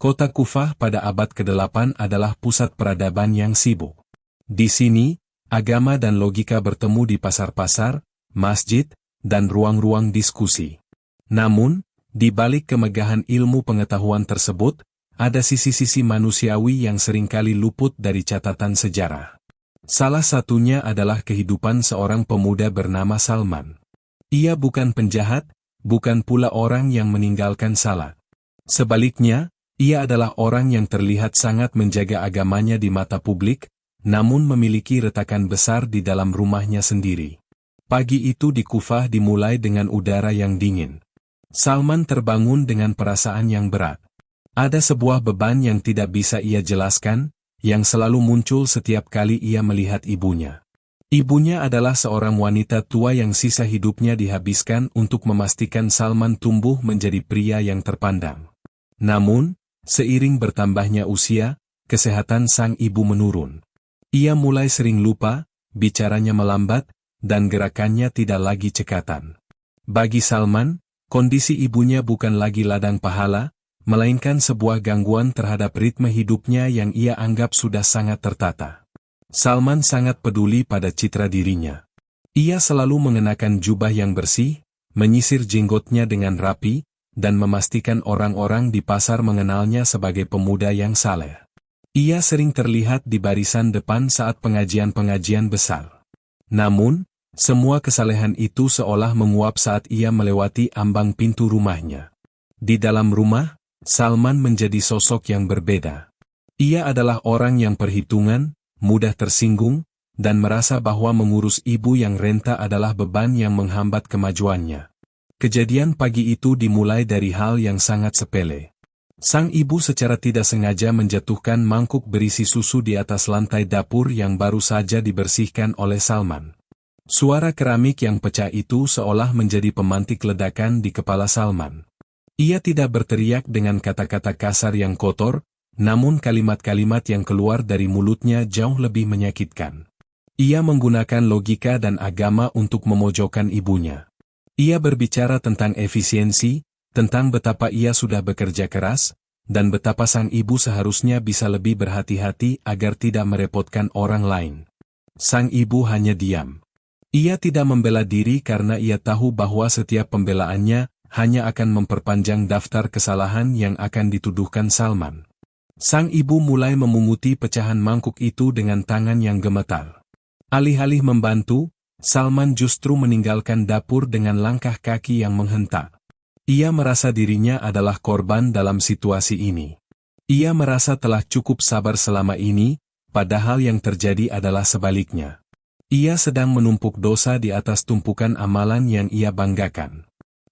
Kota Kufah pada abad ke-8 adalah pusat peradaban yang sibuk. Di sini, agama dan logika bertemu di pasar-pasar, masjid, dan ruang-ruang diskusi. Namun, di balik kemegahan ilmu pengetahuan tersebut, ada sisi-sisi manusiawi yang seringkali luput dari catatan sejarah. Salah satunya adalah kehidupan seorang pemuda bernama Salman. Ia bukan penjahat, bukan pula orang yang meninggalkan salat. Sebaliknya, ia adalah orang yang terlihat sangat menjaga agamanya di mata publik, namun memiliki retakan besar di dalam rumahnya sendiri. Pagi itu di Kufah dimulai dengan udara yang dingin. Salman terbangun dengan perasaan yang berat. Ada sebuah beban yang tidak bisa ia jelaskan, yang selalu muncul setiap kali ia melihat ibunya. Ibunya adalah seorang wanita tua yang sisa hidupnya dihabiskan untuk memastikan Salman tumbuh menjadi pria yang terpandang. Namun, seiring bertambahnya usia, kesehatan sang ibu menurun. Ia mulai sering lupa, bicaranya melambat, dan gerakannya tidak lagi cekatan. Bagi Salman, kondisi ibunya bukan lagi ladang pahala, melainkan sebuah gangguan terhadap ritme hidupnya yang ia anggap sudah sangat tertata. Salman sangat peduli pada citra dirinya. Ia selalu mengenakan jubah yang bersih, menyisir jenggotnya dengan rapi, dan memastikan orang-orang di pasar mengenalnya sebagai pemuda yang saleh. Ia sering terlihat di barisan depan saat pengajian-pengajian besar. Namun, semua kesalehan itu seolah menguap saat ia melewati ambang pintu rumahnya. Di dalam rumah, Salman menjadi sosok yang berbeda. Ia adalah orang yang perhitungan, mudah tersinggung, dan merasa bahwa mengurus ibu yang renta adalah beban yang menghambat kemajuannya. Kejadian pagi itu dimulai dari hal yang sangat sepele. Sang ibu secara tidak sengaja menjatuhkan mangkuk berisi susu di atas lantai dapur yang baru saja dibersihkan oleh Salman. Suara keramik yang pecah itu seolah menjadi pemantik ledakan di kepala Salman. Ia tidak berteriak dengan kata-kata kasar yang kotor, namun kalimat-kalimat yang keluar dari mulutnya jauh lebih menyakitkan. Ia menggunakan logika dan agama untuk memojokkan ibunya. Ia berbicara tentang efisiensi, tentang betapa ia sudah bekerja keras, dan betapa sang ibu seharusnya bisa lebih berhati-hati agar tidak merepotkan orang lain. Sang ibu hanya diam. Ia tidak membela diri karena ia tahu bahwa setiap pembelaannya hanya akan memperpanjang daftar kesalahan yang akan dituduhkan Salman. Sang ibu mulai memunguti pecahan mangkuk itu dengan tangan yang gemetar. Alih-alih membantu, Salman justru meninggalkan dapur dengan langkah kaki yang menghentak. Ia merasa dirinya adalah korban dalam situasi ini. Ia merasa telah cukup sabar selama ini, padahal yang terjadi adalah sebaliknya. Ia sedang menumpuk dosa di atas tumpukan amalan yang ia banggakan.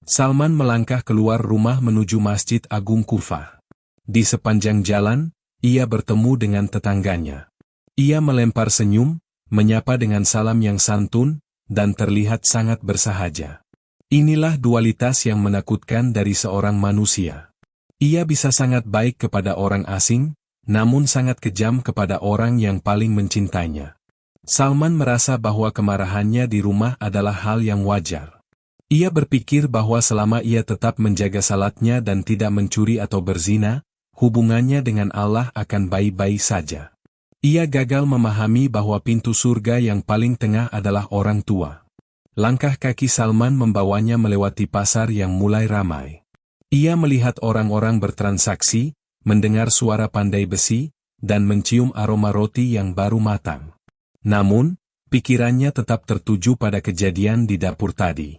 Salman melangkah keluar rumah menuju Masjid Agung Kufah. Di sepanjang jalan, ia bertemu dengan tetangganya. Ia melempar senyum, menyapa dengan salam yang santun, dan terlihat sangat bersahaja. Inilah dualitas yang menakutkan dari seorang manusia. Ia bisa sangat baik kepada orang asing, namun sangat kejam kepada orang yang paling mencintainya. Salman merasa bahwa kemarahannya di rumah adalah hal yang wajar. Ia berpikir bahwa selama ia tetap menjaga salatnya dan tidak mencuri atau berzina, hubungannya dengan Allah akan baik-baik saja. Ia gagal memahami bahwa pintu surga yang paling tengah adalah orang tua. Langkah kaki Salman membawanya melewati pasar yang mulai ramai. Ia melihat orang-orang bertransaksi, mendengar suara pandai besi, dan mencium aroma roti yang baru matang. Namun, pikirannya tetap tertuju pada kejadian di dapur tadi.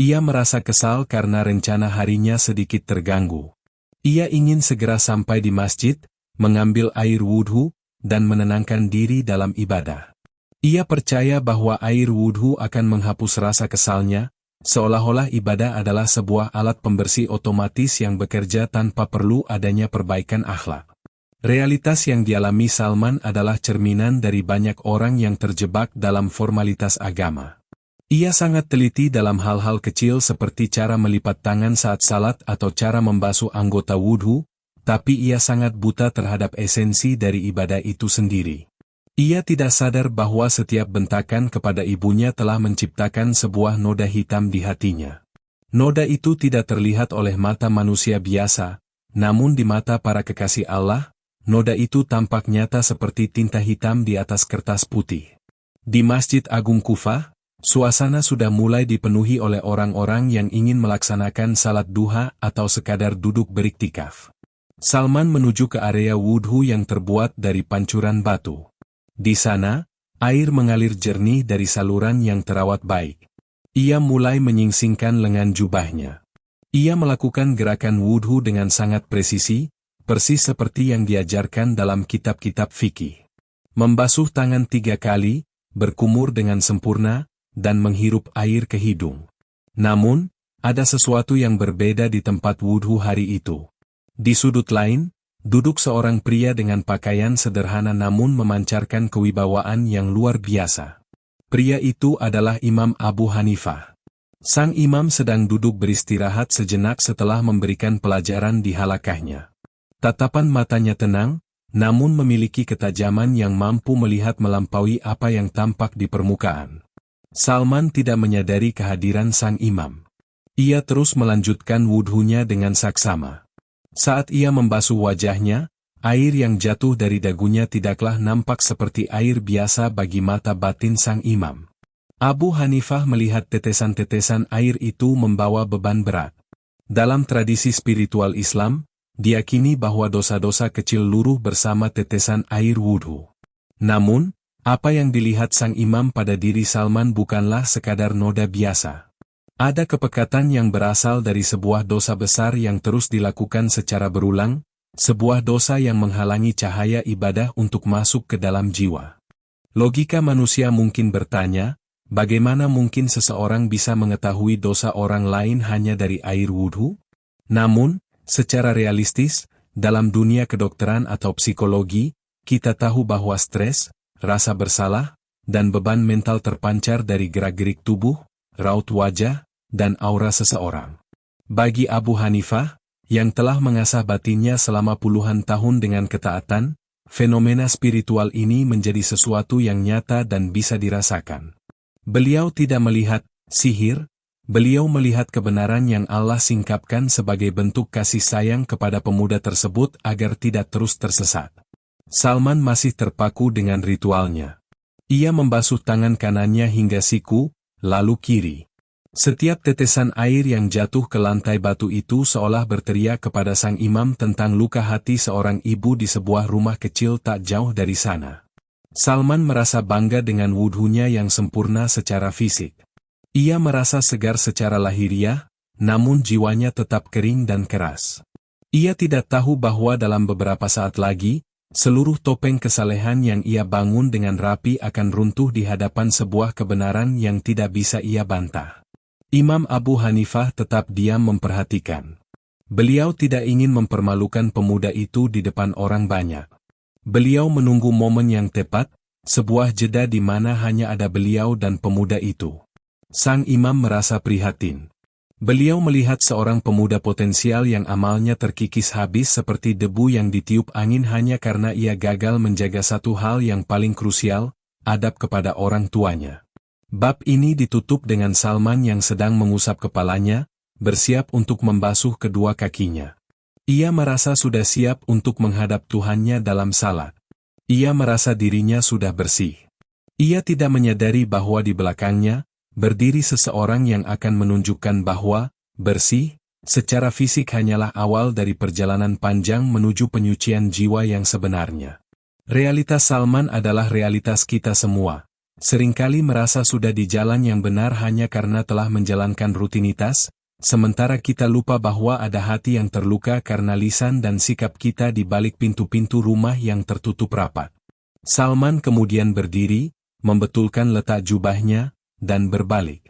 Ia merasa kesal karena rencana harinya sedikit terganggu. Ia ingin segera sampai di masjid, mengambil air wudhu, dan menenangkan diri dalam ibadah. Ia percaya bahwa air wudhu akan menghapus rasa kesalnya, seolah-olah ibadah adalah sebuah alat pembersih otomatis yang bekerja tanpa perlu adanya perbaikan akhlak. Realitas yang dialami Salman adalah cerminan dari banyak orang yang terjebak dalam formalitas agama. Ia sangat teliti dalam hal-hal kecil seperti cara melipat tangan saat salat atau cara membasuh anggota wudhu, tapi ia sangat buta terhadap esensi dari ibadah itu sendiri. Ia tidak sadar bahwa setiap bentakan kepada ibunya telah menciptakan sebuah noda hitam di hatinya. Noda itu tidak terlihat oleh mata manusia biasa, namun di mata para kekasih Allah, noda itu tampak nyata seperti tinta hitam di atas kertas putih. Di Masjid Agung Kufah, suasana sudah mulai dipenuhi oleh orang-orang yang ingin melaksanakan salat duha atau sekadar duduk beriktikaf. Salman menuju ke area wudhu yang terbuat dari pancuran batu. Di sana, air mengalir jernih dari saluran yang terawat baik. Ia mulai menyingsingkan lengan jubahnya. Ia melakukan gerakan wudhu dengan sangat presisi, persis seperti yang diajarkan dalam kitab-kitab fikih. Membasuh tangan 3 kali, berkumur dengan sempurna, dan menghirup air ke hidung. Namun, ada sesuatu yang berbeda di tempat wudhu hari itu. Di sudut lain, duduk seorang pria dengan pakaian sederhana namun memancarkan kewibawaan yang luar biasa. Pria itu adalah Imam Abu Hanifah. Sang imam sedang duduk beristirahat sejenak setelah memberikan pelajaran di halakahnya. Tatapan matanya tenang, namun memiliki ketajaman yang mampu melihat melampaui apa yang tampak di permukaan. Salman tidak menyadari kehadiran sang imam. Ia terus melanjutkan wudhunya dengan saksama. Saat ia membasuh wajahnya, air yang jatuh dari dagunya tidaklah nampak seperti air biasa bagi mata batin sang imam. Abu Hanifah melihat tetesan-tetesan air itu membawa beban berat. Dalam tradisi spiritual Islam, diyakini bahwa dosa-dosa kecil luruh bersama tetesan air wudhu. Namun, apa yang dilihat sang imam pada diri Salman bukanlah sekadar noda biasa. Ada kepekatan yang berasal dari sebuah dosa besar yang terus dilakukan secara berulang, sebuah dosa yang menghalangi cahaya ibadah untuk masuk ke dalam jiwa. Logika manusia mungkin bertanya, bagaimana mungkin seseorang bisa mengetahui dosa orang lain hanya dari air wudhu? Namun, secara realistis, dalam dunia kedokteran atau psikologi, kita tahu bahwa stres, rasa bersalah, dan beban mental terpancar dari gerak-gerik tubuh, raut wajah, dan aura seseorang. Bagi Abu Hanifah, yang telah mengasah batinnya selama puluhan tahun dengan ketaatan, fenomena spiritual ini menjadi sesuatu yang nyata dan bisa dirasakan. Beliau tidak melihat sihir, beliau melihat kebenaran yang Allah singkapkan sebagai bentuk kasih sayang kepada pemuda tersebut agar tidak terus tersesat. Salman masih terpaku dengan ritualnya. Ia membasuh tangan kanannya hingga siku, lalu kiri. Setiap tetesan air yang jatuh ke lantai batu itu seolah berteriak kepada sang imam tentang luka hati seorang ibu di sebuah rumah kecil tak jauh dari sana. Salman merasa bangga dengan wudhunya yang sempurna secara fisik. Ia merasa segar secara lahiriah, namun jiwanya tetap kering dan keras. Ia tidak tahu bahwa dalam beberapa saat lagi, seluruh topeng kesalehan yang ia bangun dengan rapi akan runtuh di hadapan sebuah kebenaran yang tidak bisa ia bantah. Imam Abu Hanifah tetap diam memperhatikan. Beliau tidak ingin mempermalukan pemuda itu di depan orang banyak. Beliau menunggu momen yang tepat, sebuah jeda di mana hanya ada beliau dan pemuda itu. Sang imam merasa prihatin. Beliau melihat seorang pemuda potensial yang amalnya terkikis habis seperti debu yang ditiup angin hanya karena ia gagal menjaga satu hal yang paling krusial, adab kepada orang tuanya. Bab ini ditutup dengan Salman yang sedang mengusap kepalanya, bersiap untuk membasuh kedua kakinya. Ia merasa sudah siap untuk menghadap Tuhannya dalam salat. Ia merasa dirinya sudah bersih. Ia tidak menyadari bahwa di belakangnya, berdiri seseorang yang akan menunjukkan bahwa, bersih, secara fisik hanyalah awal dari perjalanan panjang menuju penyucian jiwa yang sebenarnya. Realitas Salman adalah realitas kita semua. Seringkali merasa sudah di jalan yang benar hanya karena telah menjalankan rutinitas, sementara kita lupa bahwa ada hati yang terluka karena lisan dan sikap kita di balik pintu-pintu rumah yang tertutup rapat. Salman kemudian berdiri, membetulkan letak jubahnya, dan berbalik.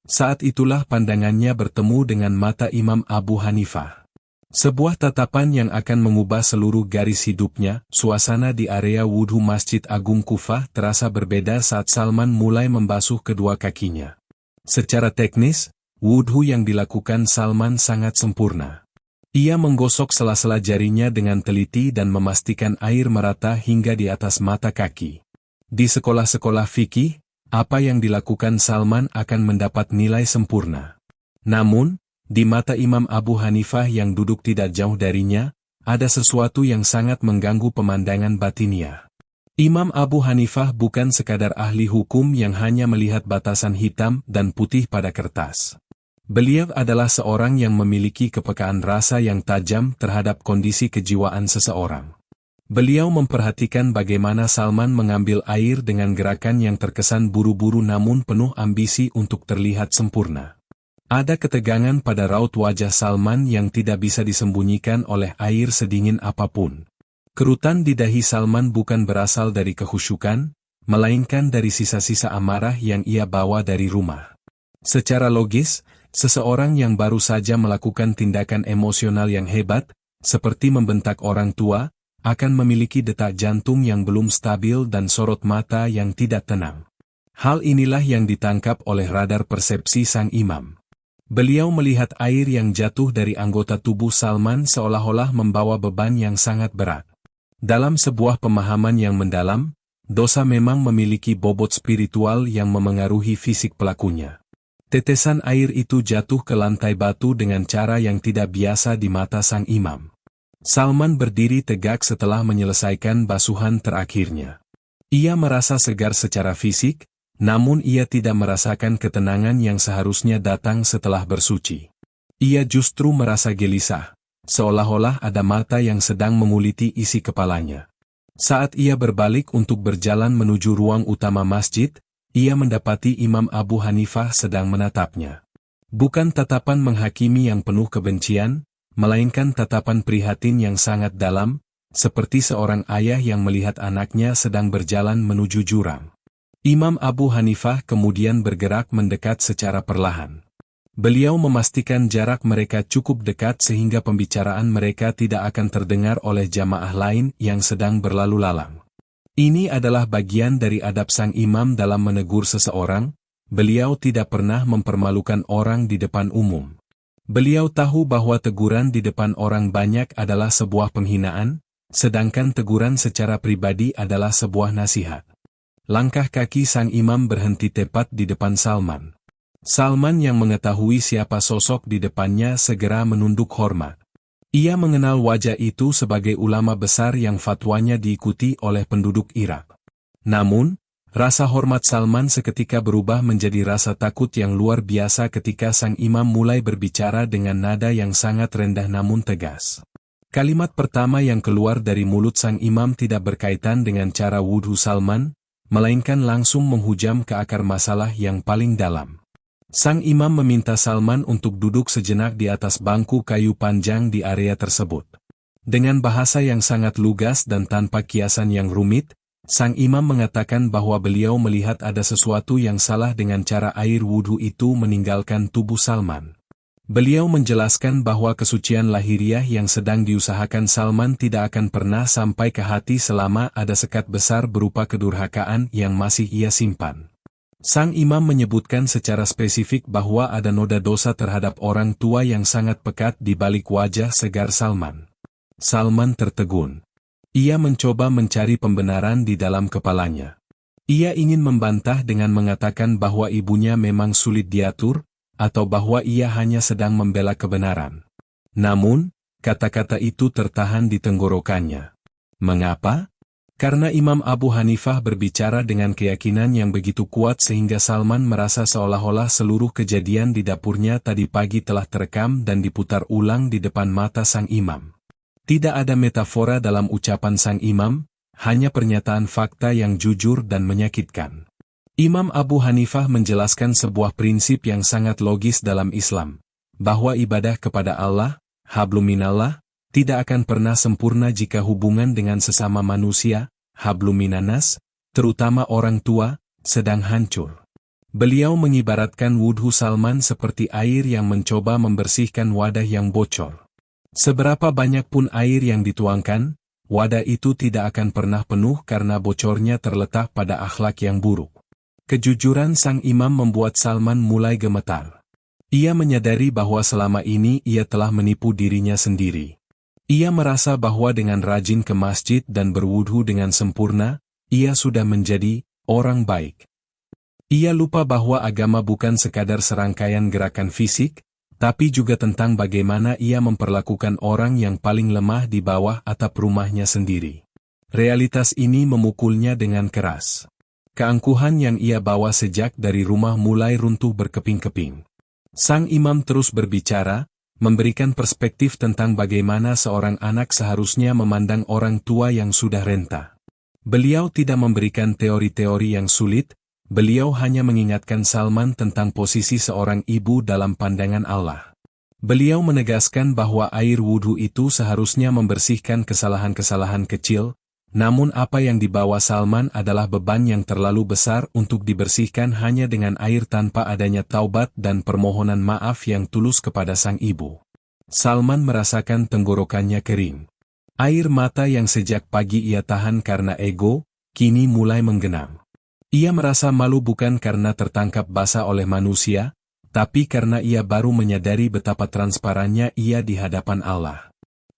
Saat itulah pandangannya bertemu dengan mata Imam Abu Hanifah. Sebuah tatapan yang akan mengubah seluruh garis hidupnya. Suasana di area wudhu Masjid Agung Kufah terasa berbeda saat Salman mulai membasuh kedua kakinya. Secara teknis, wudhu yang dilakukan Salman sangat sempurna. Ia menggosok sela-sela jarinya dengan teliti dan memastikan air merata hingga di atas mata kaki. Di sekolah-sekolah fikih, apa yang dilakukan Salman akan mendapat nilai sempurna. Namun, Di mata Imam Abu Hanifah yang duduk tidak jauh darinya, ada sesuatu yang sangat mengganggu pemandangan batiniah. Imam Abu Hanifah bukan sekadar ahli hukum yang hanya melihat batasan hitam dan putih pada kertas. Beliau adalah seorang yang memiliki kepekaan rasa yang tajam terhadap kondisi kejiwaan seseorang. Beliau memperhatikan bagaimana Salman mengambil air dengan gerakan yang terkesan buru-buru namun penuh ambisi untuk terlihat sempurna. Ada ketegangan pada raut wajah Salman yang tidak bisa disembunyikan oleh air sedingin apapun. Kerutan di dahi Salman bukan berasal dari kekhusyukan, melainkan dari sisa-sisa amarah yang ia bawa dari rumah. Secara logis, seseorang yang baru saja melakukan tindakan emosional yang hebat, seperti membentak orang tua, akan memiliki detak jantung yang belum stabil dan sorot mata yang tidak tenang. Hal inilah yang ditangkap oleh radar persepsi sang imam. Beliau melihat air yang jatuh dari anggota tubuh Salman seolah-olah membawa beban yang sangat berat. Dalam sebuah pemahaman yang mendalam, dosa memang memiliki bobot spiritual yang memengaruhi fisik pelakunya. Tetesan air itu jatuh ke lantai batu dengan cara yang tidak biasa di mata sang imam. Salman berdiri tegak setelah menyelesaikan basuhan terakhirnya. Ia merasa segar secara fisik, namun ia tidak merasakan ketenangan yang seharusnya datang setelah bersuci. Ia justru merasa gelisah, seolah-olah ada mata yang sedang menguliti isi kepalanya. Saat ia berbalik untuk berjalan menuju ruang utama masjid, ia mendapati Imam Abu Hanifah sedang menatapnya. Bukan tatapan menghakimi yang penuh kebencian, melainkan tatapan prihatin yang sangat dalam, seperti seorang ayah yang melihat anaknya sedang berjalan menuju jurang. Imam Abu Hanifah kemudian bergerak mendekat secara perlahan. Beliau memastikan jarak mereka cukup dekat sehingga pembicaraan mereka tidak akan terdengar oleh jamaah lain yang sedang berlalu lalang. Ini adalah bagian dari adab sang imam dalam menegur seseorang. Beliau tidak pernah mempermalukan orang di depan umum. Beliau tahu bahwa teguran di depan orang banyak adalah sebuah penghinaan, sedangkan teguran secara pribadi adalah sebuah nasihat. Langkah kaki sang imam berhenti tepat di depan Salman. Salman yang mengetahui siapa sosok di depannya segera menunduk hormat. Ia mengenal wajah itu sebagai ulama besar yang fatwanya diikuti oleh penduduk Irak. Namun, rasa hormat Salman seketika berubah menjadi rasa takut yang luar biasa ketika sang imam mulai berbicara dengan nada yang sangat rendah namun tegas. Kalimat pertama yang keluar dari mulut sang imam tidak berkaitan dengan cara wudhu Salman, melainkan langsung menghujam ke akar masalah yang paling dalam. Sang imam meminta Salman untuk duduk sejenak di atas bangku kayu panjang di area tersebut. Dengan bahasa yang sangat lugas dan tanpa kiasan yang rumit, sang imam mengatakan bahwa beliau melihat ada sesuatu yang salah dengan cara air wudhu itu meninggalkan tubuh Salman. Beliau menjelaskan bahwa kesucian lahiriah yang sedang diusahakan Salman tidak akan pernah sampai ke hati selama ada sekat besar berupa kedurhakaan yang masih ia simpan. Sang imam menyebutkan secara spesifik bahwa ada noda dosa terhadap orang tua yang sangat pekat di balik wajah segar Salman. Salman tertegun. Ia mencoba mencari pembenaran di dalam kepalanya. Ia ingin membantah dengan mengatakan bahwa ibunya memang sulit diatur, atau bahwa ia hanya sedang membela kebenaran. Namun, kata-kata itu tertahan di tenggorokannya. Mengapa? Karena Imam Abu Hanifah berbicara dengan keyakinan yang begitu kuat sehingga Salman merasa seolah-olah seluruh kejadian di dapurnya tadi pagi telah terekam dan diputar ulang di depan mata sang imam. Tidak ada metafora dalam ucapan sang imam, hanya pernyataan fakta yang jujur dan menyakitkan. Imam Abu Hanifah menjelaskan sebuah prinsip yang sangat logis dalam Islam, bahwa ibadah kepada Allah, hablum minallah, tidak akan pernah sempurna jika hubungan dengan sesama manusia, hablum minanas, terutama orang tua, sedang hancur. Beliau mengibaratkan wudhu Salman seperti air yang mencoba membersihkan wadah yang bocor. Seberapa banyak pun air yang dituangkan, wadah itu tidak akan pernah penuh karena bocornya terletak pada akhlak yang buruk. Kejujuran sang imam membuat Salman mulai gemetar. Ia menyadari bahwa selama ini ia telah menipu dirinya sendiri. Ia merasa bahwa dengan rajin ke masjid dan berwudhu dengan sempurna, ia sudah menjadi orang baik. Ia lupa bahwa agama bukan sekadar serangkaian gerakan fisik, tapi juga tentang bagaimana ia memperlakukan orang yang paling lemah di bawah atap rumahnya sendiri. Realitas ini memukulnya dengan keras. Keangkuhan yang ia bawa sejak dari rumah mulai runtuh berkeping-keping. Sang imam terus berbicara, memberikan perspektif tentang bagaimana seorang anak seharusnya memandang orang tua yang sudah renta. Beliau tidak memberikan teori-teori yang sulit, beliau hanya mengingatkan Salman tentang posisi seorang ibu dalam pandangan Allah. Beliau menegaskan bahwa air wudhu itu seharusnya membersihkan kesalahan-kesalahan kecil, namun apa yang dibawa Salman adalah beban yang terlalu besar untuk dibersihkan hanya dengan air tanpa adanya taubat dan permohonan maaf yang tulus kepada sang ibu. Salman merasakan tenggorokannya kering. Air mata yang sejak pagi ia tahan karena ego, kini mulai menggenang. Ia merasa malu bukan karena tertangkap basah oleh manusia, tapi karena ia baru menyadari betapa transparannya ia di hadapan Allah.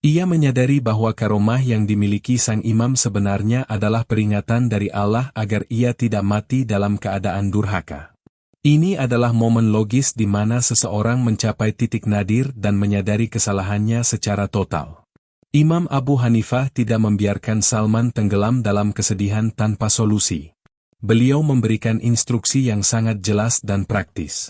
Ia menyadari bahwa karomah yang dimiliki sang imam sebenarnya adalah peringatan dari Allah agar ia tidak mati dalam keadaan durhaka. Ini adalah momen logis di mana seseorang mencapai titik nadir dan menyadari kesalahannya secara total. Imam Abu Hanifah tidak membiarkan Salman tenggelam dalam kesedihan tanpa solusi. Beliau memberikan instruksi yang sangat jelas dan praktis.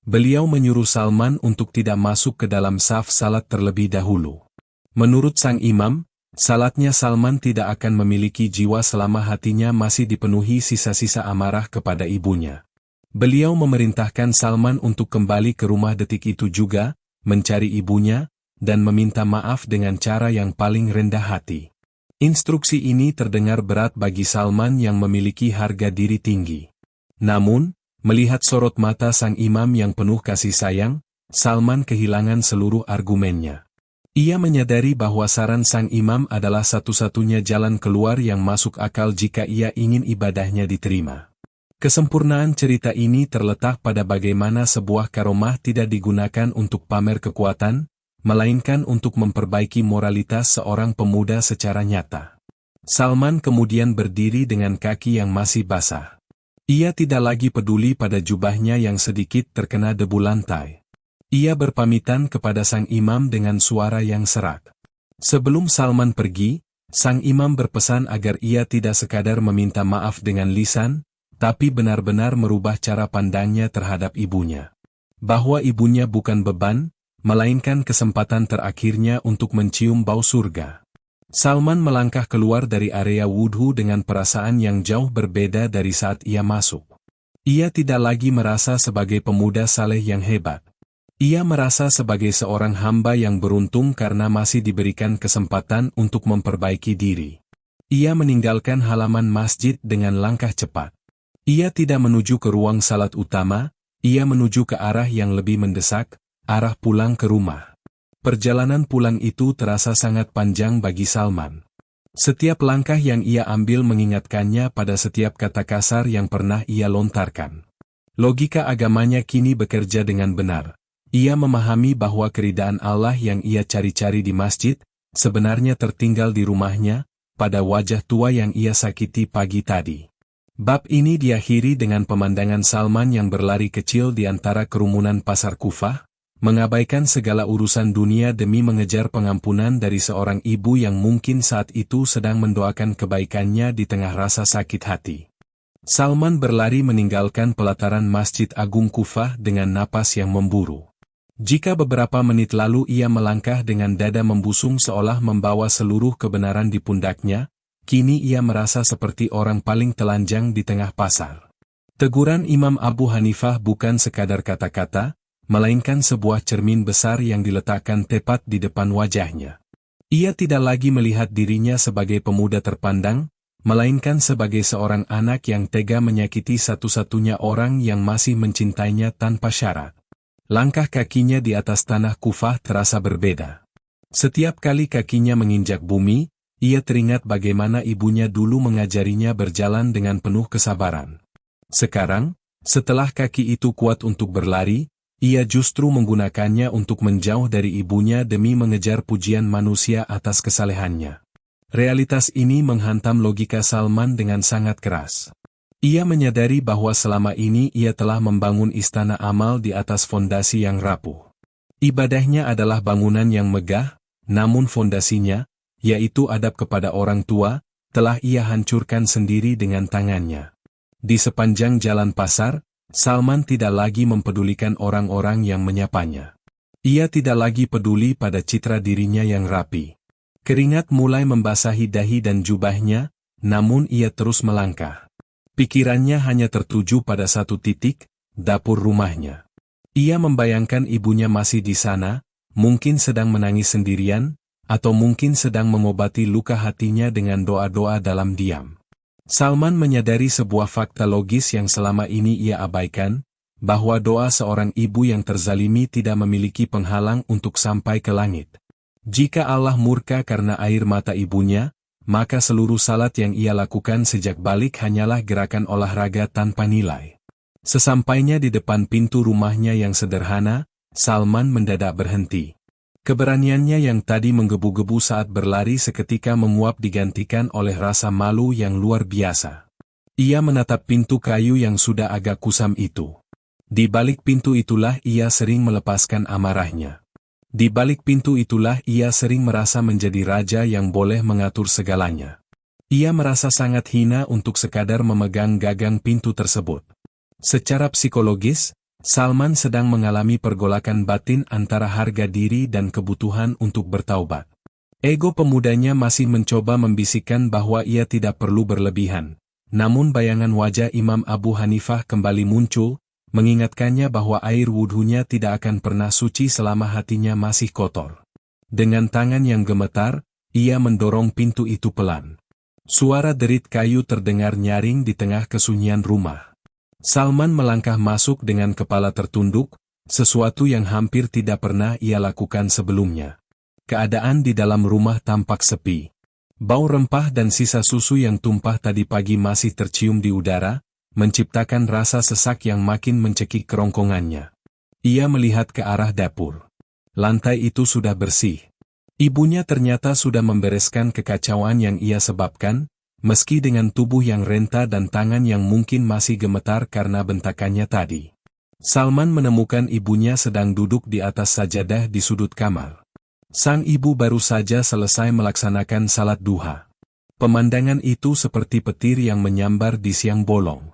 Beliau menyuruh Salman untuk tidak masuk ke dalam saf salat terlebih dahulu. Menurut sang imam, salatnya Salman tidak akan memiliki jiwa selama hatinya masih dipenuhi sisa-sisa amarah kepada ibunya. Beliau memerintahkan Salman untuk kembali ke rumah detik itu juga, mencari ibunya, dan meminta maaf dengan cara yang paling rendah hati. Instruksi ini terdengar berat bagi Salman yang memiliki harga diri tinggi. Namun, melihat sorot mata sang imam yang penuh kasih sayang, Salman kehilangan seluruh argumennya. Ia menyadari bahwa saran sang imam adalah satu-satunya jalan keluar yang masuk akal jika ia ingin ibadahnya diterima. Kesempurnaan cerita ini terletak pada bagaimana sebuah karomah tidak digunakan untuk pamer kekuatan, melainkan untuk memperbaiki moralitas seorang pemuda secara nyata. Salman kemudian berdiri dengan kaki yang masih basah. Ia tidak lagi peduli pada jubahnya yang sedikit terkena debu lantai. Ia berpamitan kepada sang imam dengan suara yang serak. Sebelum Salman pergi, sang imam berpesan agar ia tidak sekadar meminta maaf dengan lisan, tapi benar-benar merubah cara pandangnya terhadap ibunya. Bahwa ibunya bukan beban, melainkan kesempatan terakhirnya untuk mencium bau surga. Salman melangkah keluar dari area wudhu dengan perasaan yang jauh berbeda dari saat ia masuk. Ia tidak lagi merasa sebagai pemuda saleh yang hebat. Ia merasa sebagai seorang hamba yang beruntung karena masih diberikan kesempatan untuk memperbaiki diri. Ia meninggalkan halaman masjid dengan langkah cepat. Ia tidak menuju ke ruang salat utama, ia menuju ke arah yang lebih mendesak, arah pulang ke rumah. Perjalanan pulang itu terasa sangat panjang bagi Salman. Setiap langkah yang ia ambil mengingatkannya pada setiap kata kasar yang pernah ia lontarkan. Logika agamanya kini bekerja dengan benar. Ia memahami bahwa keridaan Allah yang ia cari-cari di masjid, sebenarnya tertinggal di rumahnya, pada wajah tua yang ia sakiti pagi tadi. Bab ini diakhiri dengan pemandangan Salman yang berlari kecil di antara kerumunan pasar Kufah, mengabaikan segala urusan dunia demi mengejar pengampunan dari seorang ibu yang mungkin saat itu sedang mendoakan kebaikannya di tengah rasa sakit hati. Salman berlari meninggalkan pelataran Masjid Agung Kufah dengan napas yang memburu. Jika beberapa menit lalu ia melangkah dengan dada membusung seolah membawa seluruh kebenaran di pundaknya, kini ia merasa seperti orang paling telanjang di tengah pasar. Teguran Imam Abu Hanifah bukan sekadar kata-kata, melainkan sebuah cermin besar yang diletakkan tepat di depan wajahnya. Ia tidak lagi melihat dirinya sebagai pemuda terpandang, melainkan sebagai seorang anak yang tega menyakiti satu-satunya orang yang masih mencintainya tanpa syarat. Langkah kakinya di atas tanah Kufah terasa berbeda. Setiap kali kakinya menginjak bumi, ia teringat bagaimana ibunya dulu mengajarinya berjalan dengan penuh kesabaran. Sekarang, setelah kaki itu kuat untuk berlari, ia justru menggunakannya untuk menjauh dari ibunya demi mengejar pujian manusia atas kesalehannya. Realitas ini menghantam logika Salman dengan sangat keras. Ia menyadari bahwa selama ini ia telah membangun istana amal di atas fondasi yang rapuh. Ibadahnya adalah bangunan yang megah, namun fondasinya, yaitu adab kepada orang tua, telah ia hancurkan sendiri dengan tangannya. Di sepanjang jalan pasar, Salman tidak lagi mempedulikan orang-orang yang menyapanya. Ia tidak lagi peduli pada citra dirinya yang rapi. Keringat mulai membasahi dahi dan jubahnya, namun ia terus melangkah. Pikirannya hanya tertuju pada satu titik, dapur rumahnya. Ia membayangkan ibunya masih di sana, mungkin sedang menangis sendirian, atau mungkin sedang mengobati luka hatinya dengan doa-doa dalam diam. Salman menyadari sebuah fakta logis yang selama ini ia abaikan, bahwa doa seorang ibu yang terzalimi tidak memiliki penghalang untuk sampai ke langit. Jika Allah murka karena air mata ibunya, maka seluruh salat yang ia lakukan sejak balik hanyalah gerakan olahraga tanpa nilai. Sesampainya di depan pintu rumahnya yang sederhana, Salman mendadak berhenti. Keberaniannya yang tadi menggebu-gebu saat berlari seketika menguap digantikan oleh rasa malu yang luar biasa. Ia menatap pintu kayu yang sudah agak kusam itu. Di balik pintu itulah ia sering melepaskan amarahnya. Di balik pintu itulah ia sering merasa menjadi raja yang boleh mengatur segalanya. Ia merasa sangat hina untuk sekadar memegang gagang pintu tersebut. Secara psikologis, Salman sedang mengalami pergolakan batin antara harga diri dan kebutuhan untuk bertaubat. Ego pemudanya masih mencoba membisikkan bahwa ia tidak perlu berlebihan. Namun bayangan wajah Imam Abu Hanifah kembali muncul, mengingatkannya bahwa air wudhunya tidak akan pernah suci selama hatinya masih kotor. Dengan tangan yang gemetar, ia mendorong pintu itu pelan. Suara derit kayu terdengar nyaring di tengah kesunyian rumah. Salman melangkah masuk dengan kepala tertunduk, sesuatu yang hampir tidak pernah ia lakukan sebelumnya. Keadaan di dalam rumah tampak sepi. Bau rempah dan sisa susu yang tumpah tadi pagi masih tercium di udara, menciptakan rasa sesak yang makin mencekik kerongkongannya. Ia melihat ke arah dapur. Lantai itu sudah bersih. Ibunya ternyata sudah membereskan kekacauan yang ia sebabkan, meski dengan tubuh yang renta dan tangan yang mungkin masih gemetar karena bentakannya tadi. Salman menemukan ibunya sedang duduk di atas sajadah di sudut kamar. Sang ibu baru saja selesai melaksanakan salat duha. Pemandangan itu seperti petir yang menyambar di siang bolong.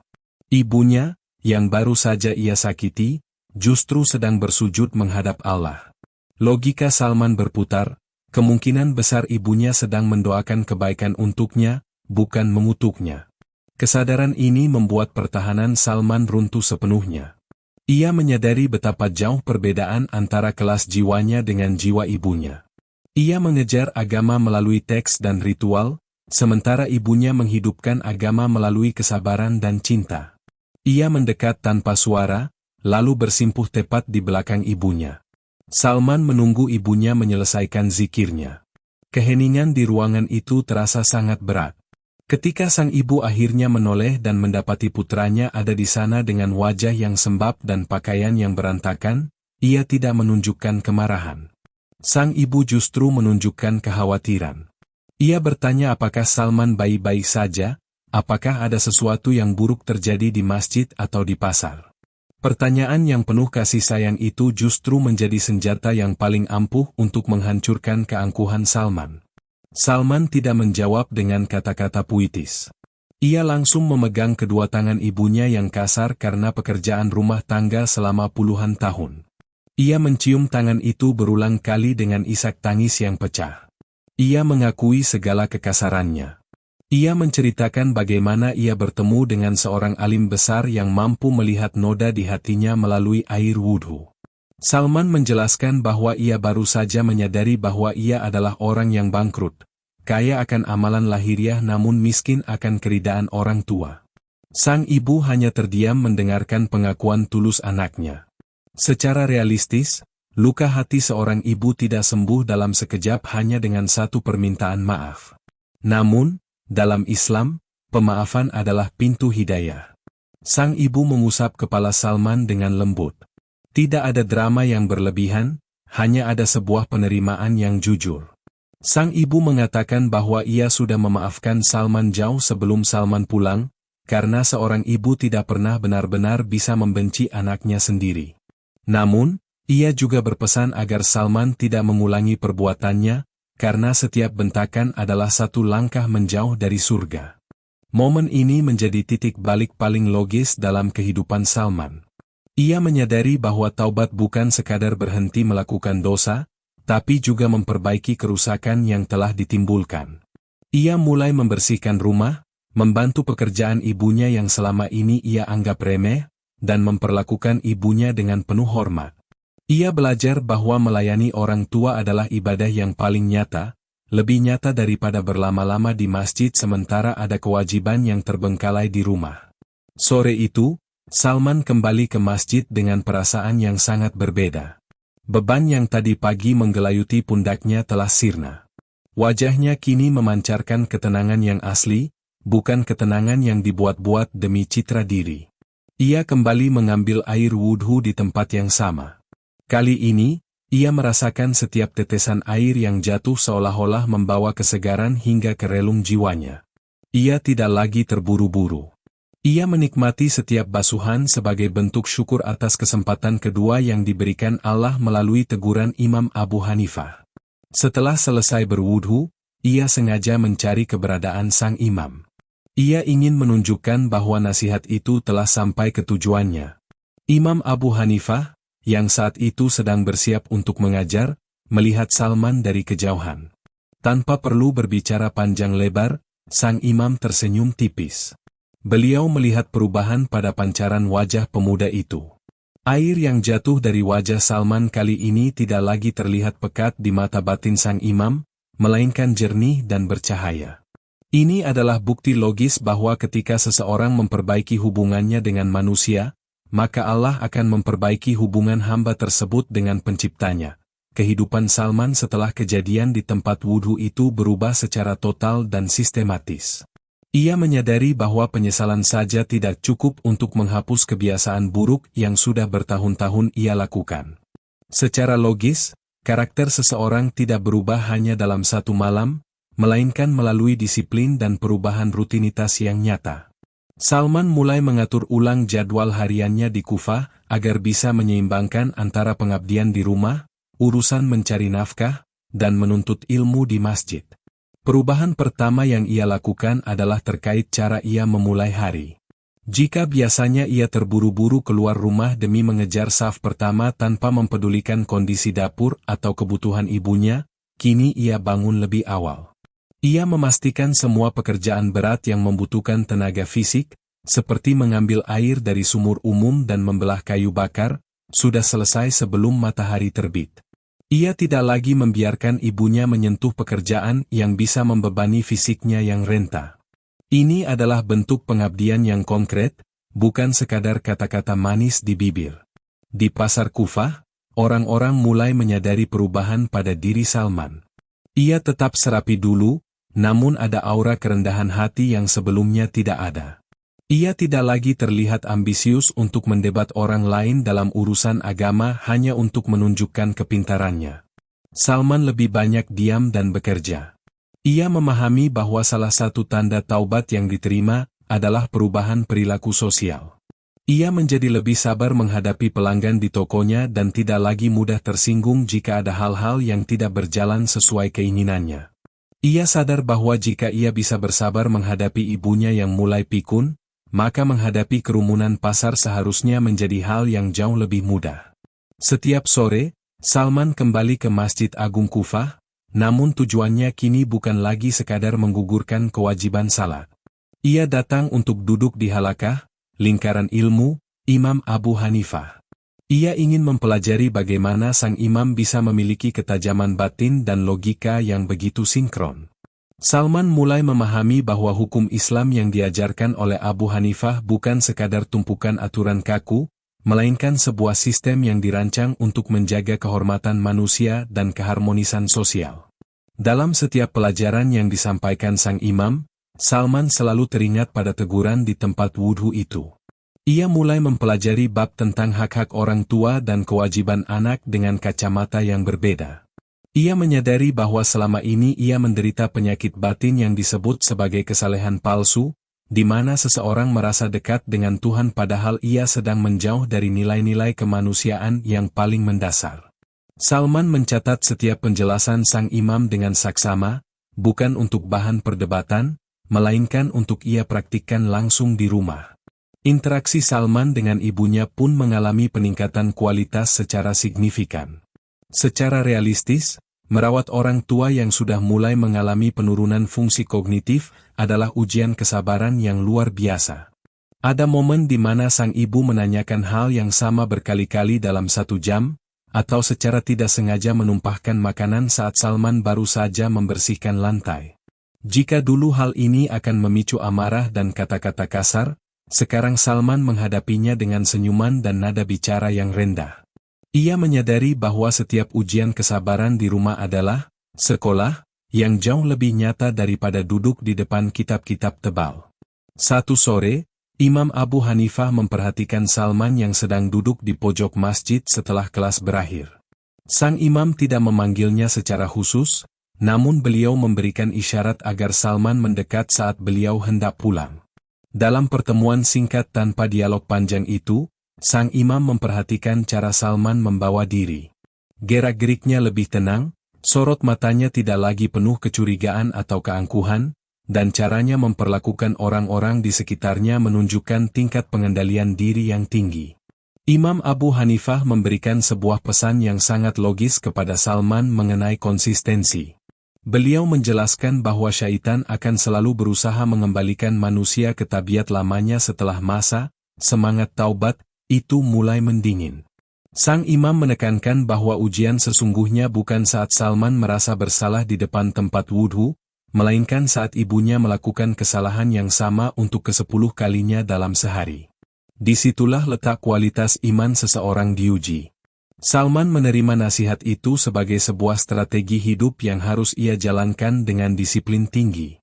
Ibunya, yang baru saja ia sakiti, justru sedang bersujud menghadap Allah. Logika Salman berputar, kemungkinan besar ibunya sedang mendoakan kebaikan untuknya, bukan mengutuknya. Kesadaran ini membuat pertahanan Salman runtuh sepenuhnya. Ia menyadari betapa jauh perbedaan antara kelas jiwanya dengan jiwa ibunya. Ia mengejar agama melalui teks dan ritual, sementara ibunya menghidupkan agama melalui kesabaran dan cinta. Ia mendekat tanpa suara, lalu bersimpuh tepat di belakang ibunya. Salman menunggu ibunya menyelesaikan zikirnya. Keheningan di ruangan itu terasa sangat berat. Ketika sang ibu akhirnya menoleh dan mendapati putranya ada di sana dengan wajah yang sembab dan pakaian yang berantakan, ia tidak menunjukkan kemarahan. Sang ibu justru menunjukkan kekhawatiran. Ia bertanya apakah Salman baik-baik saja, apakah ada sesuatu yang buruk terjadi di masjid atau di pasar. Pertanyaan yang penuh kasih sayang itu justru menjadi senjata yang paling ampuh untuk menghancurkan keangkuhan Salman. Salman tidak menjawab dengan kata-kata puitis. Ia langsung memegang kedua tangan ibunya yang kasar karena pekerjaan rumah tangga selama puluhan tahun. Ia mencium tangan itu berulang kali dengan isak tangis yang pecah. Ia mengakui segala kekasarannya. Ia menceritakan bagaimana ia bertemu dengan seorang alim besar yang mampu melihat noda di hatinya melalui air wudhu. Salman menjelaskan bahwa ia baru saja menyadari bahwa ia adalah orang yang bangkrut, kaya akan amalan lahiriah namun miskin akan keridaan orang tua. Sang ibu hanya terdiam mendengarkan pengakuan tulus anaknya. Secara realistis, luka hati seorang ibu tidak sembuh dalam sekejap hanya dengan satu permintaan maaf. Namun, dalam Islam, pemaafan adalah pintu hidayah. Sang ibu mengusap kepala Salman dengan lembut. Tidak ada drama yang berlebihan, hanya ada sebuah penerimaan yang jujur. Sang ibu mengatakan bahwa ia sudah memaafkan Salman jauh sebelum Salman pulang, karena seorang ibu tidak pernah benar-benar bisa membenci anaknya sendiri. Namun, Ia juga berpesan agar Salman tidak mengulangi perbuatannya, karena setiap bentakan adalah satu langkah menjauh dari surga. Momen ini menjadi titik balik paling logis dalam kehidupan Salman. Ia menyadari bahwa taubat bukan sekadar berhenti melakukan dosa, tapi juga memperbaiki kerusakan yang telah ditimbulkan. Ia mulai membersihkan rumah, membantu pekerjaan ibunya yang selama ini ia anggap remeh, dan memperlakukan ibunya dengan penuh hormat. Ia belajar bahwa melayani orang tua adalah ibadah yang paling nyata, lebih nyata daripada berlama-lama di masjid sementara ada kewajiban yang terbengkalai di rumah. Sore itu, Salman kembali ke masjid dengan perasaan yang sangat berbeda. Beban yang tadi pagi menggelayuti pundaknya telah sirna. Wajahnya kini memancarkan ketenangan yang asli, bukan ketenangan yang dibuat-buat demi citra diri. Ia kembali mengambil air wudhu di tempat yang sama. Kali ini, ia merasakan setiap tetesan air yang jatuh seolah-olah membawa kesegaran hingga ke relung jiwanya. Ia tidak lagi terburu-buru. Ia menikmati setiap basuhan sebagai bentuk syukur atas kesempatan kedua yang diberikan Allah melalui teguran Imam Abu Hanifah. Setelah selesai berwudhu, ia sengaja mencari keberadaan sang imam. Ia ingin menunjukkan bahwa nasihat itu telah sampai ke tujuannya. Imam Abu Hanifah, yang saat itu sedang bersiap untuk mengajar, melihat Salman dari kejauhan. Tanpa perlu berbicara panjang lebar, sang imam tersenyum tipis. Beliau melihat perubahan pada pancaran wajah pemuda itu. Air yang jatuh dari wajah Salman kali ini tidak lagi terlihat pekat di mata batin sang imam, melainkan jernih dan bercahaya. Ini adalah bukti logis bahwa ketika seseorang memperbaiki hubungannya dengan manusia, maka Allah akan memperbaiki hubungan hamba tersebut dengan penciptanya. Kehidupan Salman setelah kejadian di tempat wudhu itu berubah secara total dan sistematis. Ia menyadari bahwa penyesalan saja tidak cukup untuk menghapus kebiasaan buruk yang sudah bertahun-tahun ia lakukan. Secara logis, karakter seseorang tidak berubah hanya dalam satu malam, melainkan melalui disiplin dan perubahan rutinitas yang nyata. Salman mulai mengatur ulang jadwal hariannya di Kufah agar bisa menyeimbangkan antara pengabdian di rumah, urusan mencari nafkah, dan menuntut ilmu di masjid. Perubahan pertama yang ia lakukan adalah terkait cara ia memulai hari. Jika biasanya ia terburu-buru keluar rumah demi mengejar saf pertama tanpa mempedulikan kondisi dapur atau kebutuhan ibunya, kini ia bangun lebih awal. Ia memastikan semua pekerjaan berat yang membutuhkan tenaga fisik, seperti mengambil air dari sumur umum dan membelah kayu bakar, sudah selesai sebelum matahari terbit. Ia tidak lagi membiarkan ibunya menyentuh pekerjaan yang bisa membebani fisiknya yang renta. Ini adalah bentuk pengabdian yang konkret, bukan sekadar kata-kata manis di bibir. Di pasar Kufah, orang-orang mulai menyadari perubahan pada diri Salman. Ia tetap serapi dulu, namun ada aura kerendahan hati yang sebelumnya tidak ada. Ia tidak lagi terlihat ambisius untuk mendebat orang lain dalam urusan agama hanya untuk menunjukkan kepintarannya. Salman lebih banyak diam dan bekerja. Ia memahami bahwa salah satu tanda taubat yang diterima adalah perubahan perilaku sosial. Ia menjadi lebih sabar menghadapi pelanggan di tokonya dan tidak lagi mudah tersinggung jika ada hal-hal yang tidak berjalan sesuai keinginannya. Ia sadar bahwa jika ia bisa bersabar menghadapi ibunya yang mulai pikun, maka menghadapi kerumunan pasar seharusnya menjadi hal yang jauh lebih mudah. Setiap sore, Salman kembali ke Masjid Agung Kufah, namun tujuannya kini bukan lagi sekadar menggugurkan kewajiban salat. Ia datang untuk duduk di halakah, lingkaran ilmu, Imam Abu Hanifah. Ia ingin mempelajari bagaimana sang imam bisa memiliki ketajaman batin dan logika yang begitu sinkron. Salman mulai memahami bahwa hukum Islam yang diajarkan oleh Abu Hanifah bukan sekadar tumpukan aturan kaku, melainkan sebuah sistem yang dirancang untuk menjaga kehormatan manusia dan keharmonisan sosial. Dalam setiap pelajaran yang disampaikan sang imam, Salman selalu teringat pada teguran di tempat wudhu itu. Ia mulai mempelajari bab tentang hak-hak orang tua dan kewajiban anak dengan kacamata yang berbeda. Ia menyadari bahwa selama ini ia menderita penyakit batin yang disebut sebagai kesalehan palsu, di mana seseorang merasa dekat dengan Tuhan padahal ia sedang menjauh dari nilai-nilai kemanusiaan yang paling mendasar. Salman mencatat setiap penjelasan sang imam dengan saksama, bukan untuk bahan perdebatan, melainkan untuk ia praktikkan langsung di rumah. Interaksi Salman dengan ibunya pun mengalami peningkatan kualitas secara signifikan. Secara realistis, merawat orang tua yang sudah mulai mengalami penurunan fungsi kognitif adalah ujian kesabaran yang luar biasa. Ada momen di mana sang ibu menanyakan hal yang sama berkali-kali dalam 1 jam, atau secara tidak sengaja menumpahkan makanan saat Salman baru saja membersihkan lantai. Jika dulu hal ini akan memicu amarah dan kata-kata kasar, sekarang Salman menghadapinya dengan senyuman dan nada bicara yang rendah. Ia menyadari bahwa setiap ujian kesabaran di rumah adalah sekolah yang jauh lebih nyata daripada duduk di depan kitab-kitab tebal. Satu sore, Imam Abu Hanifah memperhatikan Salman yang sedang duduk di pojok masjid setelah kelas berakhir. Sang imam tidak memanggilnya secara khusus, namun beliau memberikan isyarat agar Salman mendekat saat beliau hendak pulang. Dalam pertemuan singkat tanpa dialog panjang itu, sang imam memperhatikan cara Salman membawa diri. Gerak-geriknya lebih tenang, sorot matanya tidak lagi penuh kecurigaan atau keangkuhan, dan caranya memperlakukan orang-orang di sekitarnya menunjukkan tingkat pengendalian diri yang tinggi. Imam Abu Hanifah memberikan sebuah pesan yang sangat logis kepada Salman mengenai konsistensi. Beliau menjelaskan bahwa syaitan akan selalu berusaha mengembalikan manusia ke tabiat lamanya setelah masa semangat taubat itu mulai mendingin. Sang imam menekankan bahwa ujian sesungguhnya bukan saat Salman merasa bersalah di depan tempat wudhu, melainkan saat ibunya melakukan kesalahan yang sama untuk ke-10 kalinya dalam sehari. Disitulah letak kualitas iman seseorang diuji. Salman menerima nasihat itu sebagai sebuah strategi hidup yang harus ia jalankan dengan disiplin tinggi.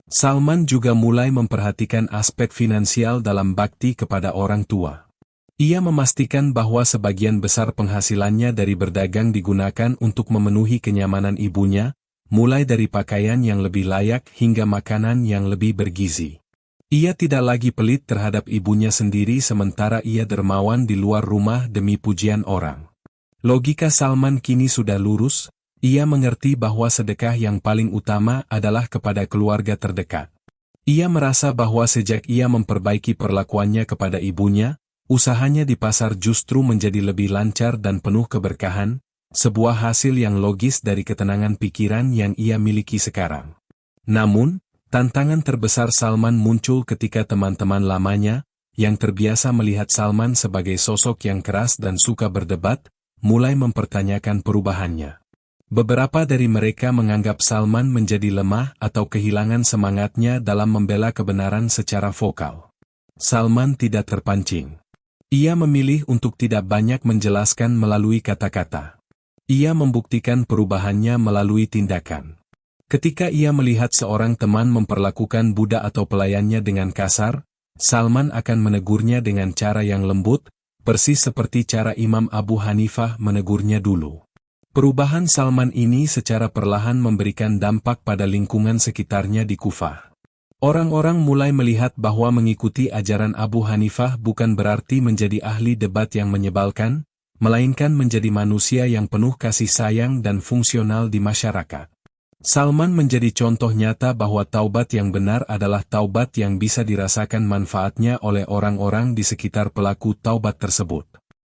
Salman juga mulai memperhatikan aspek finansial dalam bakti kepada orang tua. Ia memastikan bahwa sebagian besar penghasilannya dari berdagang digunakan untuk memenuhi kenyamanan ibunya, mulai dari pakaian yang lebih layak hingga makanan yang lebih bergizi. Ia tidak lagi pelit terhadap ibunya sendiri sementara ia dermawan di luar rumah demi pujian orang. Logika Salman kini sudah lurus, ia mengerti bahwa sedekah yang paling utama adalah kepada keluarga terdekat. Ia merasa bahwa sejak ia memperbaiki perlakuannya kepada ibunya, usahanya di pasar justru menjadi lebih lancar dan penuh keberkahan, sebuah hasil yang logis dari ketenangan pikiran yang ia miliki sekarang. Namun, tantangan terbesar Salman muncul ketika teman-teman lamanya, yang terbiasa melihat Salman sebagai sosok yang keras dan suka berdebat, mulai mempertanyakan perubahannya. Beberapa dari mereka menganggap Salman menjadi lemah atau kehilangan semangatnya dalam membela kebenaran secara vokal. Salman tidak terpancing. Ia memilih untuk tidak banyak menjelaskan melalui kata-kata. Ia membuktikan perubahannya melalui tindakan. Ketika ia melihat seorang teman memperlakukan budak atau pelayannya dengan kasar, Salman akan menegurnya dengan cara yang lembut, persis seperti cara Imam Abu Hanifah menegurnya dulu. Perubahan Salman ini secara perlahan memberikan dampak pada lingkungan sekitarnya di Kufah. Orang-orang mulai melihat bahwa mengikuti ajaran Abu Hanifah bukan berarti menjadi ahli debat yang menyebalkan, melainkan menjadi manusia yang penuh kasih sayang dan fungsional di masyarakat. Salman menjadi contoh nyata bahwa taubat yang benar adalah taubat yang bisa dirasakan manfaatnya oleh orang-orang di sekitar pelaku taubat tersebut.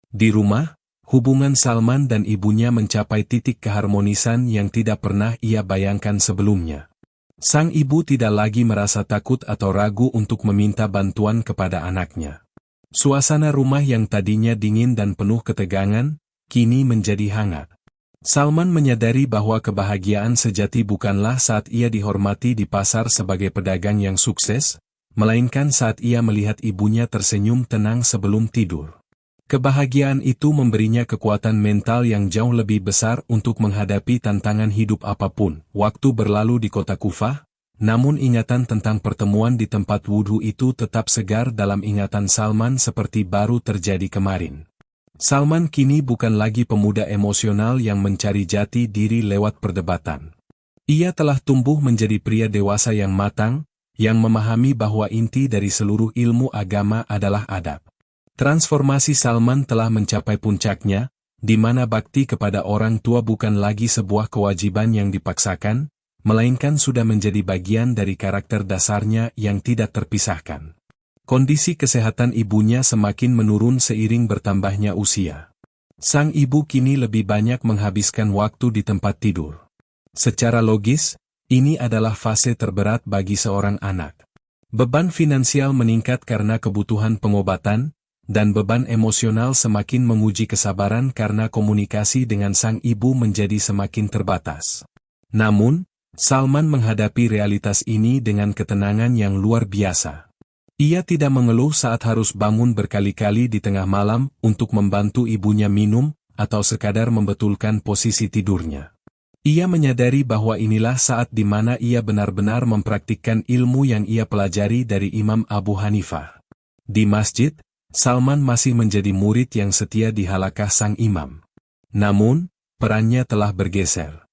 Di rumah, hubungan Salman dan ibunya mencapai titik keharmonisan yang tidak pernah ia bayangkan sebelumnya. Sang ibu tidak lagi merasa takut atau ragu untuk meminta bantuan kepada anaknya. Suasana rumah yang tadinya dingin dan penuh ketegangan, kini menjadi hangat. Salman menyadari bahwa kebahagiaan sejati bukanlah saat ia dihormati di pasar sebagai pedagang yang sukses, melainkan saat ia melihat ibunya tersenyum tenang sebelum tidur. Kebahagiaan itu memberinya kekuatan mental yang jauh lebih besar untuk menghadapi tantangan hidup apapun. Waktu berlalu di kota Kufah, namun ingatan tentang pertemuan di tempat wudhu itu tetap segar dalam ingatan Salman seperti baru terjadi kemarin. Salman kini bukan lagi pemuda emosional yang mencari jati diri lewat perdebatan. Ia telah tumbuh menjadi pria dewasa yang matang, yang memahami bahwa inti dari seluruh ilmu agama adalah adab. Transformasi Salman telah mencapai puncaknya, di mana bakti kepada orang tua bukan lagi sebuah kewajiban yang dipaksakan, melainkan sudah menjadi bagian dari karakter dasarnya yang tidak terpisahkan. Kondisi kesehatan ibunya semakin menurun seiring bertambahnya usia. Sang ibu kini lebih banyak menghabiskan waktu di tempat tidur. Secara logis, ini adalah fase terberat bagi seorang anak. Beban finansial meningkat karena kebutuhan pengobatan, dan beban emosional semakin menguji kesabaran karena komunikasi dengan sang ibu menjadi semakin terbatas. Namun, Salman menghadapi realitas ini dengan ketenangan yang luar biasa. Ia tidak mengeluh saat harus bangun berkali-kali di tengah malam untuk membantu ibunya minum, atau sekadar membetulkan posisi tidurnya. Ia menyadari bahwa inilah saat di mana ia benar-benar mempraktikkan ilmu yang ia pelajari dari Imam Abu Hanifah. Di masjid, Salman masih menjadi murid yang setia di halakah sang imam. Namun, perannya telah bergeser.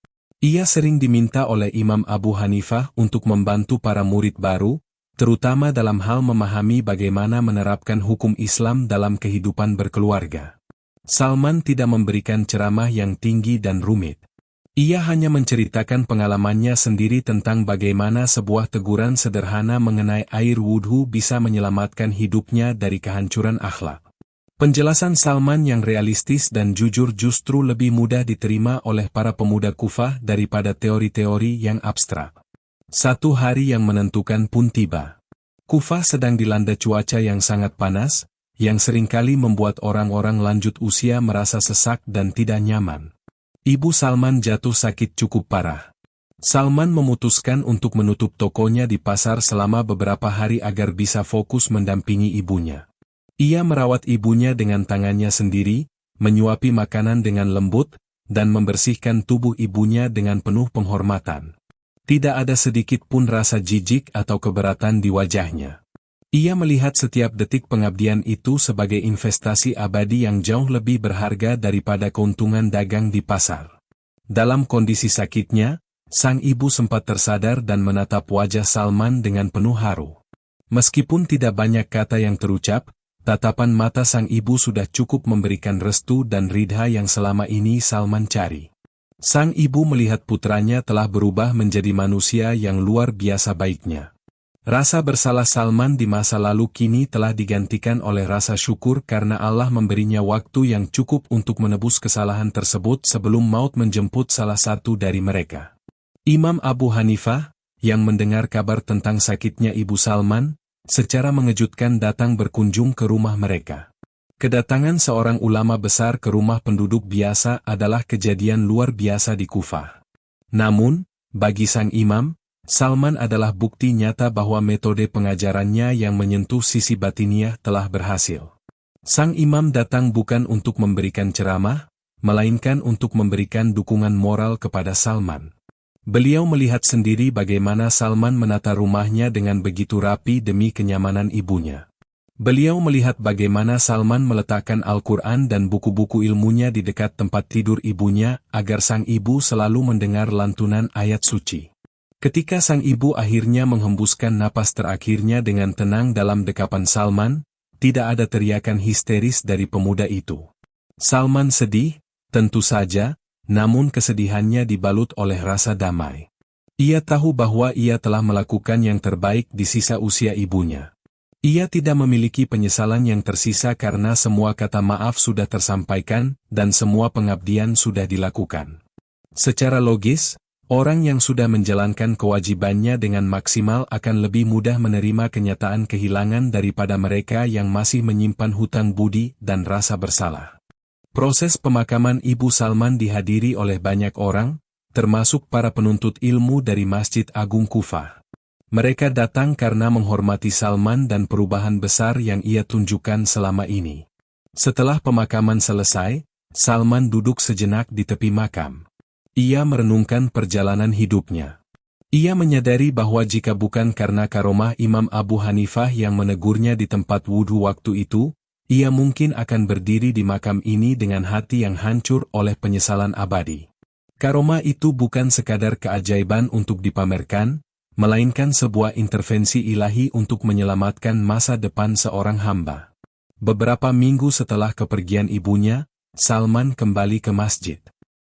Ia sering diminta oleh Imam Abu Hanifah untuk membantu para murid baru, terutama dalam hal memahami bagaimana menerapkan hukum Islam dalam kehidupan berkeluarga. Salman tidak memberikan ceramah yang tinggi dan rumit. Ia hanya menceritakan pengalamannya sendiri tentang bagaimana sebuah teguran sederhana mengenai air wudhu bisa menyelamatkan hidupnya dari kehancuran akhlak. Penjelasan Salman yang realistis dan jujur justru lebih mudah diterima oleh para pemuda Kufah daripada teori-teori yang abstrak. Satu hari yang menentukan pun tiba. Kufah sedang dilanda cuaca yang sangat panas, yang seringkali membuat orang-orang lanjut usia merasa sesak dan tidak nyaman. Ibu Salman jatuh sakit cukup parah. Salman memutuskan untuk menutup tokonya di pasar selama beberapa hari agar bisa fokus mendampingi ibunya. Ia merawat ibunya dengan tangannya sendiri, menyuapi makanan dengan lembut, dan membersihkan tubuh ibunya dengan penuh penghormatan. Tidak ada sedikit pun rasa jijik atau keberatan di wajahnya. Ia melihat setiap detik pengabdian itu sebagai investasi abadi yang jauh lebih berharga daripada keuntungan dagang di pasar. Dalam kondisi sakitnya, sang ibu sempat tersadar dan menatap wajah Salman dengan penuh haru. Meskipun tidak banyak kata yang terucap, tatapan mata sang ibu sudah cukup memberikan restu dan ridha yang selama ini Salman cari. Sang ibu melihat putranya telah berubah menjadi manusia yang luar biasa baiknya. Rasa bersalah Salman di masa lalu kini telah digantikan oleh rasa syukur karena Allah memberinya waktu yang cukup untuk menebus kesalahan tersebut sebelum maut menjemput salah satu dari mereka. Imam Abu Hanifah, yang mendengar kabar tentang sakitnya ibu Salman, secara mengejutkan datang berkunjung ke rumah mereka. Kedatangan seorang ulama besar ke rumah penduduk biasa adalah kejadian luar biasa di Kufah. Namun, bagi sang imam, Salman adalah bukti nyata bahwa metode pengajarannya yang menyentuh sisi batiniah telah berhasil. Sang imam datang bukan untuk memberikan ceramah, melainkan untuk memberikan dukungan moral kepada Salman. Beliau melihat sendiri bagaimana Salman menata rumahnya dengan begitu rapi demi kenyamanan ibunya. Beliau melihat bagaimana Salman meletakkan Al-Quran dan buku-buku ilmunya di dekat tempat tidur ibunya agar sang ibu selalu mendengar lantunan ayat suci. Ketika sang ibu akhirnya menghembuskan napas terakhirnya dengan tenang dalam dekapan Salman, tidak ada teriakan histeris dari pemuda itu. Salman sedih, tentu saja, namun kesedihannya dibalut oleh rasa damai. Ia tahu bahwa ia telah melakukan yang terbaik di sisa usia ibunya. Ia tidak memiliki penyesalan yang tersisa karena semua kata maaf sudah tersampaikan dan semua pengabdian sudah dilakukan. Secara logis, orang yang sudah menjalankan kewajibannya dengan maksimal akan lebih mudah menerima kenyataan kehilangan daripada mereka yang masih menyimpan hutang budi dan rasa bersalah. Proses pemakaman Ibu Salman dihadiri oleh banyak orang, termasuk para penuntut ilmu dari Masjid Agung Kufah. Mereka datang karena menghormati Salman dan perubahan besar yang ia tunjukkan selama ini. Setelah pemakaman selesai, Salman duduk sejenak di tepi makam. Ia merenungkan perjalanan hidupnya. Ia menyadari bahwa jika bukan karena karomah Imam Abu Hanifah yang menegurnya di tempat wudhu waktu itu, ia mungkin akan berdiri di makam ini dengan hati yang hancur oleh penyesalan abadi. Karomah itu bukan sekadar keajaiban untuk dipamerkan, melainkan sebuah intervensi ilahi untuk menyelamatkan masa depan seorang hamba. Beberapa minggu setelah kepergian ibunya, Salman kembali ke masjid.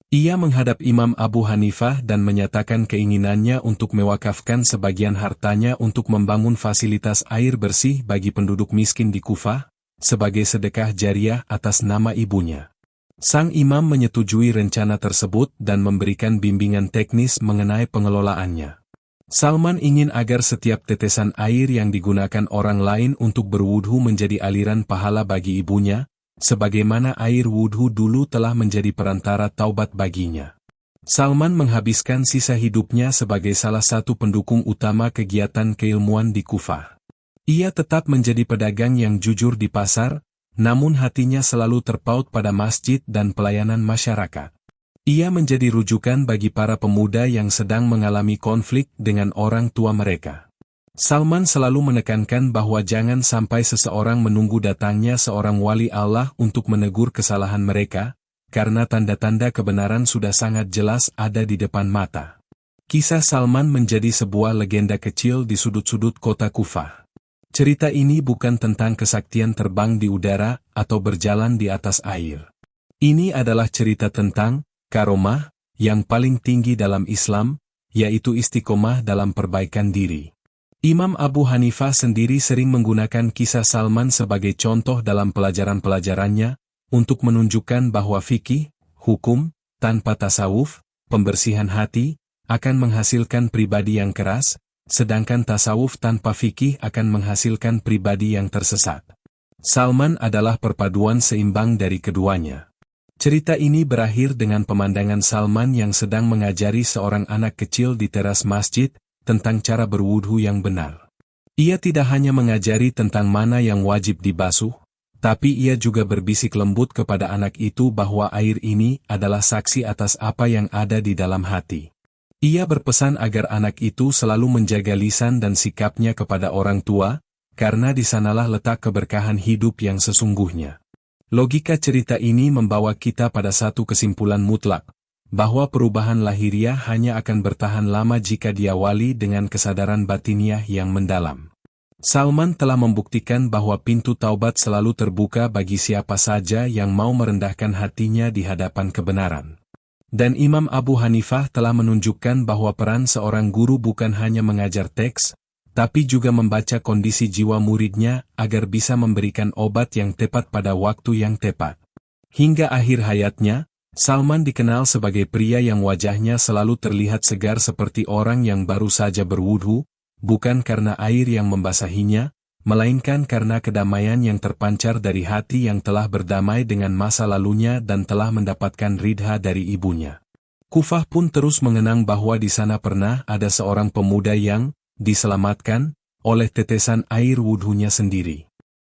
Ia menghadap Imam Abu Hanifah dan menyatakan keinginannya untuk mewakafkan sebagian hartanya untuk membangun fasilitas air bersih bagi penduduk miskin di Kufah, sebagai sedekah jariah atas nama ibunya. Sang imam menyetujui rencana tersebut dan memberikan bimbingan teknis mengenai pengelolaannya. Salman ingin agar setiap tetesan air yang digunakan orang lain untuk berwudhu menjadi aliran pahala bagi ibunya, sebagaimana air wudhu dulu telah menjadi perantara taubat baginya. Salman menghabiskan sisa hidupnya sebagai salah satu pendukung utama kegiatan keilmuan di Kufah. Ia tetap menjadi pedagang yang jujur di pasar, namun hatinya selalu terpaut pada masjid dan pelayanan masyarakat. Ia menjadi rujukan bagi para pemuda yang sedang mengalami konflik dengan orang tua mereka. Salman selalu menekankan bahwa jangan sampai seseorang menunggu datangnya seorang wali Allah untuk menegur kesalahan mereka, karena tanda-tanda kebenaran sudah sangat jelas ada di depan mata. Kisah Salman menjadi sebuah legenda kecil di sudut-sudut kota Kufah. Cerita ini bukan tentang kesaktian terbang di udara atau berjalan di atas air. Ini adalah cerita tentang karomah yang paling tinggi dalam Islam, yaitu istiqomah dalam perbaikan diri. Imam Abu Hanifah sendiri sering menggunakan kisah Salman sebagai contoh dalam pelajaran-pelajarannya, untuk menunjukkan bahwa fikih, hukum, tanpa tasawuf, pembersihan hati, akan menghasilkan pribadi yang keras, sedangkan tasawuf tanpa fikih akan menghasilkan pribadi yang tersesat. Salman adalah perpaduan seimbang dari keduanya. Cerita ini berakhir dengan pemandangan Salman yang sedang mengajari seorang anak kecil di teras masjid tentang cara berwudhu yang benar. Ia tidak hanya mengajari tentang mana yang wajib dibasuh, tapi ia juga berbisik lembut kepada anak itu bahwa air ini adalah saksi atas apa yang ada di dalam hati. Ia berpesan agar anak itu selalu menjaga lisan dan sikapnya kepada orang tua, karena di sanalah letak keberkahan hidup yang sesungguhnya. Logika cerita ini membawa kita pada satu kesimpulan mutlak, bahwa perubahan lahiriah hanya akan bertahan lama jika diawali dengan kesadaran batiniah yang mendalam. Salman telah membuktikan bahwa pintu taubat selalu terbuka bagi siapa saja yang mau merendahkan hatinya di hadapan kebenaran. Dan Imam Abu Hanifah telah menunjukkan bahwa peran seorang guru bukan hanya mengajar teks, tapi juga membaca kondisi jiwa muridnya agar bisa memberikan obat yang tepat pada waktu yang tepat. Hingga akhir hayatnya, Salman dikenal sebagai pria yang wajahnya selalu terlihat segar seperti orang yang baru saja berwudhu, bukan karena air yang membasahinya, melainkan karena kedamaian yang terpancar dari hati yang telah berdamai dengan masa lalunya dan telah mendapatkan ridha dari ibunya. Kufah pun terus mengenang bahwa di sana pernah ada seorang pemuda yang diselamatkan oleh tetesan air wudhunya sendiri.